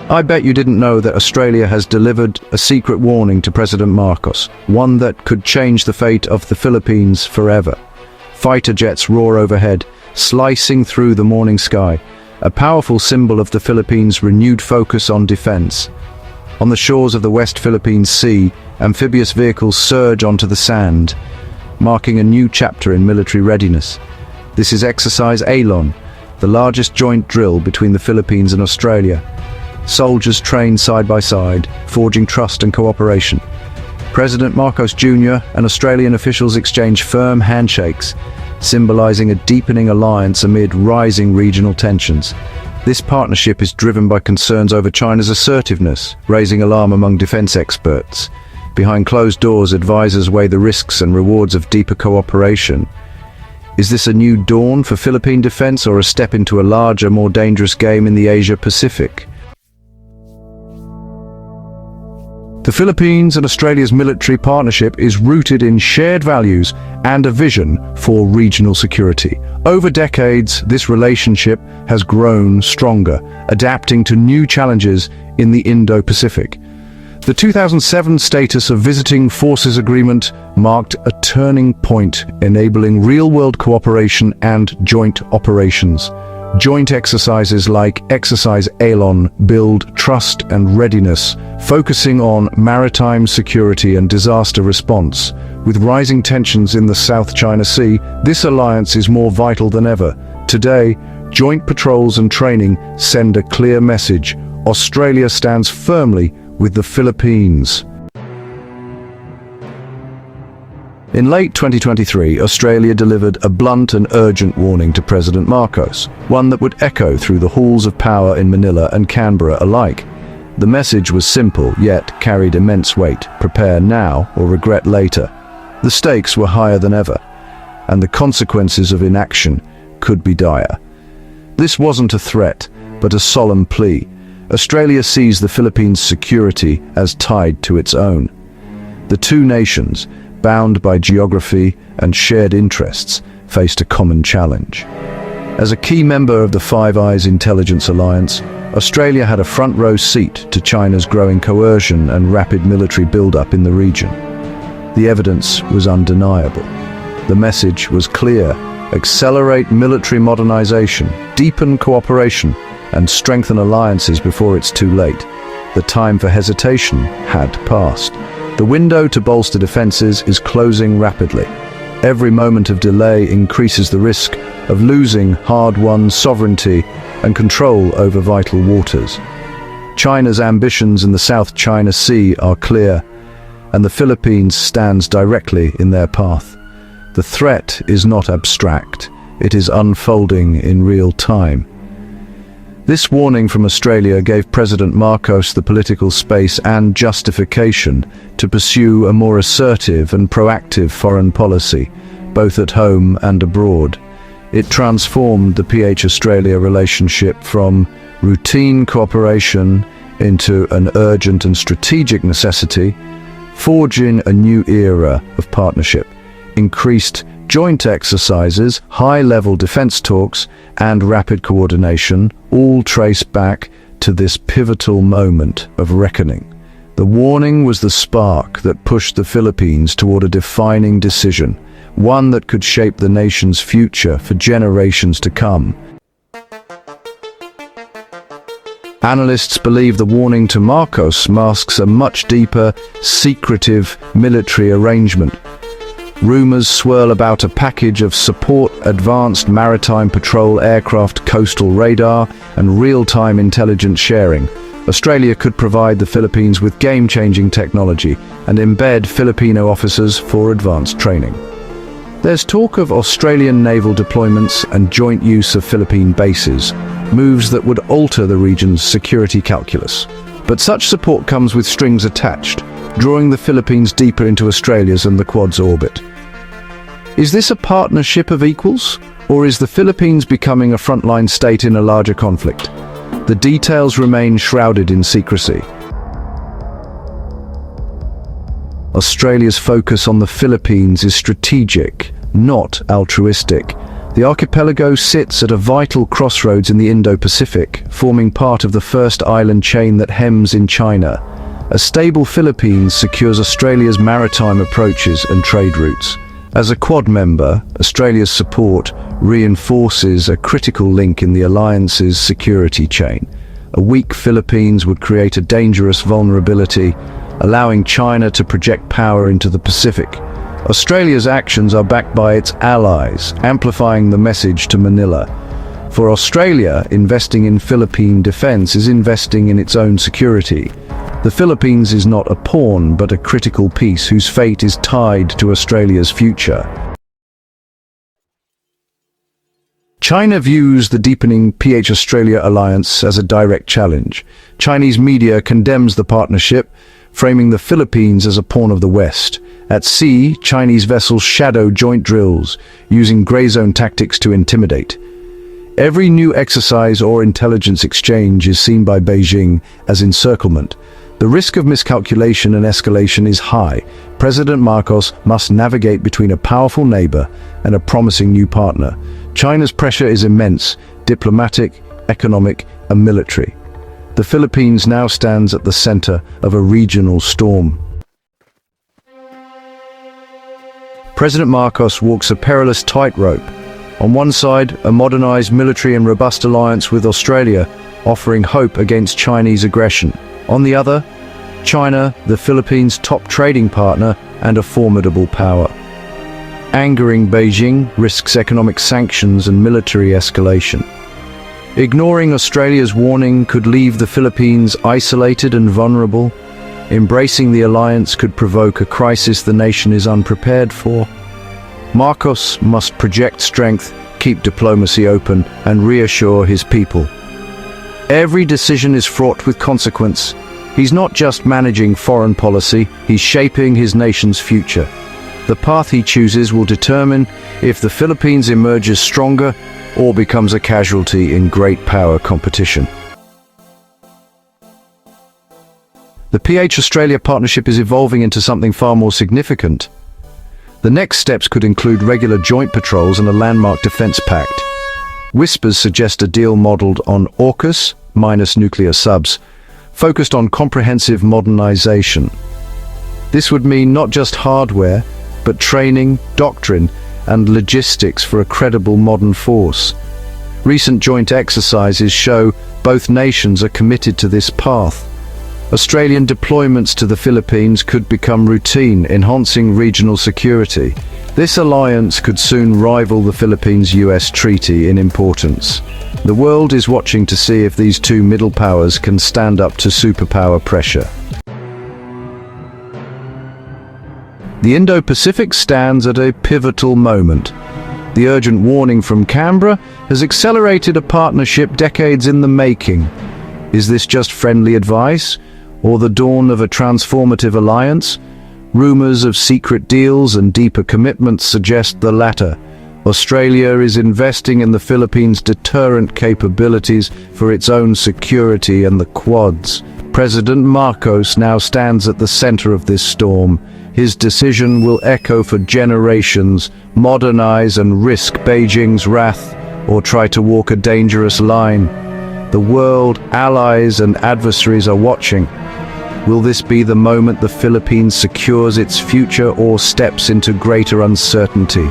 I bet you didn't know that Australia has delivered a secret warning to President Marcos, one that could change the fate of the Philippines forever. Fighter jets roar overhead, slicing through the morning sky, a powerful symbol of the Philippines' renewed focus on defense. On the shores of the West Philippine Sea, amphibious vehicles surge onto the sand, marking a new chapter in military readiness. This is Exercise Alon, the largest joint drill between the Philippines and Australia. Soldiers train side by side, forging trust and cooperation. President Marcos Jr. and Australian officials exchange firm handshakes, symbolizing a deepening alliance amid rising regional tensions. This partnership is driven by concerns over China's assertiveness, raising alarm among defense experts. Behind closed doors, advisors weigh the risks and rewards of deeper cooperation. Is this a new dawn for Philippine defense or a step into a larger, more dangerous game in the Asia-Pacific? The Philippines and Australia's military partnership is rooted in shared values and a vision for regional security. Over decades, this relationship has grown stronger, adapting to new challenges in the Indo-Pacific. The 2007 Status of Visiting Forces Agreement marked a turning point, enabling real-world cooperation and joint operations. Joint exercises like Exercise Alon build trust and readiness, focusing on maritime security and disaster response. With rising tensions in the South China Sea, this alliance is more vital than ever. Today, joint patrols and training send a clear message. Australia stands firmly with the Philippines. In late 2023, Australia delivered a blunt and urgent warning to President Marcos, one that would echo through the halls of power in Manila and Canberra alike. The message was simple, yet carried immense weight: prepare now or regret later. The stakes were higher than ever, and the consequences of inaction could be dire. This wasn't a threat, but a solemn plea. Australia sees the Philippines' security as tied to its own. The two nations, bound by geography and shared interests, faced a common challenge. As a key member of the Five Eyes intelligence alliance, Australia had a front-row seat to China's growing coercion and rapid military build-up in the region. The evidence was undeniable. The message was clear: accelerate military modernization, deepen cooperation, and strengthen alliances before it's too late. The time for hesitation had passed. The window to bolster defenses is closing rapidly. Every moment of delay increases the risk of losing hard-won sovereignty and control over vital waters. China's ambitions in the South China Sea are clear, and the Philippines stands directly in their path. The threat is not abstract, it is unfolding in real time. This warning from Australia gave President Marcos the political space and justification to pursue a more assertive and proactive foreign policy, both at home and abroad. It transformed the PH-Australia relationship from routine cooperation into an urgent and strategic necessity, forging a new era of partnership. Increased joint exercises, high-level defense talks, and rapid coordination all trace back to this pivotal moment of reckoning. The warning was the spark that pushed the Philippines toward a defining decision, one that could shape the nation's future for generations to come. Analysts believe the warning to Marcos masks a much deeper, secretive military arrangement. Rumors swirl about a package of support, advanced maritime patrol aircraft, coastal radar, and real-time intelligence sharing. Australia could provide the Philippines with game-changing technology and embed Filipino officers for advanced training. There's talk of Australian naval deployments and joint use of Philippine bases, moves that would alter the region's security calculus. But such support comes with strings attached, drawing the Philippines deeper into Australia's and the Quad's orbit. Is this a partnership of equals, or is the Philippines becoming a frontline state in a larger conflict? The details remain shrouded in secrecy. Australia's focus on the Philippines is strategic, not altruistic. The archipelago sits at a vital crossroads in the Indo-Pacific, forming part of the first island chain that hems in China. A stable Philippines secures Australia's maritime approaches and trade routes. As a Quad member, Australia's support reinforces a critical link in the alliance's security chain. A weak Philippines would create a dangerous vulnerability, allowing China to project power into the Pacific. Australia's actions are backed by its allies, amplifying the message to Manila. For Australia, investing in Philippine defense is investing in its own security. The Philippines is not a pawn, but a critical piece whose fate is tied to Australia's future. China views the deepening PH-Australia alliance as a direct challenge. Chinese media condemns the partnership, framing the Philippines as a pawn of the West. At sea, Chinese vessels shadow joint drills, using grey zone tactics to intimidate. Every new exercise or intelligence exchange is seen by Beijing as encirclement. The risk of miscalculation and escalation is high. President Marcos must navigate between a powerful neighbor and a promising new partner. China's pressure is immense, diplomatic, economic, and military. The Philippines now stands at the center of a regional storm. President Marcos walks a perilous tightrope. On one side, a modernized military and robust alliance with Australia, offering hope against Chinese aggression. On the other, China, the Philippines' top trading partner and a formidable power. Angering Beijing risks economic sanctions and military escalation. Ignoring Australia's warning could leave the Philippines isolated and vulnerable. Embracing the alliance could provoke a crisis the nation is unprepared for. Marcos must project strength, keep diplomacy open, and reassure his people. Every decision is fraught with consequence. He's not just managing foreign policy, he's shaping his nation's future. The path he chooses will determine if the Philippines emerges stronger or becomes a casualty in great power competition. The PH-Australia partnership is evolving into something far more significant. The next steps could include regular joint patrols and a landmark defense pact. Whispers suggest a deal modeled on AUKUS, minus nuclear subs, focused on comprehensive modernization. This would mean not just hardware, but training, doctrine, and logistics for a credible modern force. Recent joint exercises show both nations are committed to this path. Australian deployments to the Philippines could become routine, enhancing regional security. This alliance could soon rival the Philippines-US treaty in importance. The world is watching to see if these two middle powers can stand up to superpower pressure. The Indo-Pacific stands at a pivotal moment. The urgent warning from Canberra has accelerated a partnership decades in the making. Is this just friendly advice, or the dawn of a transformative alliance? Rumors of secret deals and deeper commitments suggest the latter. Australia is investing in the Philippines' deterrent capabilities for its own security and the Quads. President Marcos now stands at the center of this storm. His decision will echo for generations, modernize and risk Beijing's wrath, or try to walk a dangerous line. The world, allies and adversaries are watching. Will this be the moment the Philippines secures its future or steps into greater uncertainty?